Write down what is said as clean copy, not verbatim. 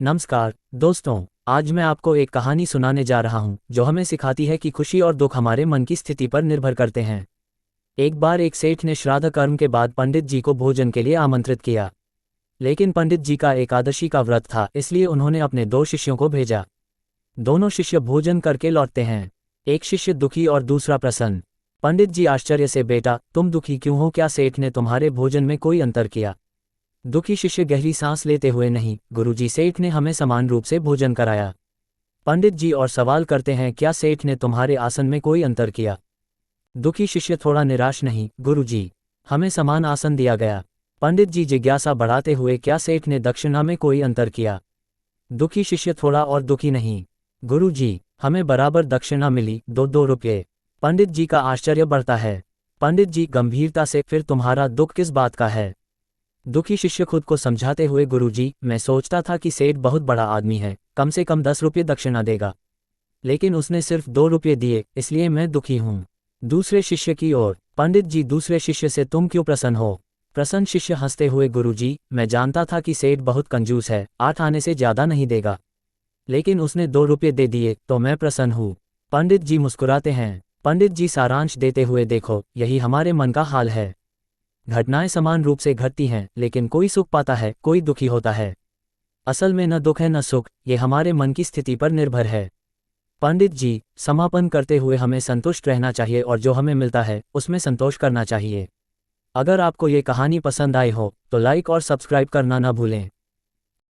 नमस्कार दोस्तों, आज मैं आपको एक कहानी सुनाने जा रहा हूं जो हमें सिखाती है कि खुशी और दुख हमारे मन की स्थिति पर निर्भर करते हैं। एक बार एक सेठ ने श्राद्ध कर्म के बाद पंडित जी को भोजन के लिए आमंत्रित किया। लेकिन पंडित जी का एकादशी का व्रत था, इसलिए उन्होंने अपने दो शिष्यों को भेजा। दोनों शिष्य भोजन करके लौटते हैं। एक शिष्य दुखी और दूसरा प्रसन्न। पंडित जी आश्चर्य से, बेटा तुम दुखी क्यों हो? क्या सेठ ने तुम्हारे भोजन में कोई अंतर किया? दुखी शिष्य गहरी सांस लेते हुए, नहीं गुरुजी, सेठ ने हमें समान रूप से भोजन कराया। पंडित जी और सवाल करते हैं, क्या सेठ ने तुम्हारे आसन में कोई अंतर किया? दुखी शिष्य थोड़ा निराश, नहीं गुरुजी, हमें समान आसन दिया गया। पंडित जी जिज्ञासा बढ़ाते हुए, क्या सेठ ने दक्षिणा में कोई अंतर किया? दुखी शिष्य थोड़ा और दुखी, नहीं गुरुजी, हमें बराबर दक्षिणा मिली, 2-2 रुपये। पंडित जी का आश्चर्य बढ़ता है। पंडित जी गंभीरता से, फिर तुम्हारा दुख किस बात का है? दुखी शिष्य खुद को समझाते हुए, गुरुजी, मैं सोचता था कि सेठ बहुत बड़ा आदमी है, कम से कम 10 रुपये दक्षिणा देगा, लेकिन उसने सिर्फ 2 रुपये दिए, इसलिए मैं दुखी हूँ। दूसरे शिष्य की ओर, पंडित जी दूसरे शिष्य से, तुम क्यों प्रसन्न हो? प्रसन्न शिष्य हंसते हुए, गुरुजी, मैं जानता था कि सेठ बहुत कंजूस है, 8 आने से ज़्यादा नहीं देगा, लेकिन उसने 2 रुपये दे दिए तो मैं प्रसन्न हूँ। पंडित जी मुस्कुराते हैं। पंडित जी सारांश देते हुए, देखो यही हमारे मन का हाल है। घटनाएं समान रूप से घटती हैं, लेकिन कोई सुख पाता है, कोई दुखी होता है। असल में न दुख है न सुख, ये हमारे मन की स्थिति पर निर्भर है। पंडित जी समापन करते हुए, हमें संतुष्ट रहना चाहिए और जो हमें मिलता है उसमें संतोष करना चाहिए। अगर आपको ये कहानी पसंद आई हो तो लाइक और सब्सक्राइब करना न भूलें।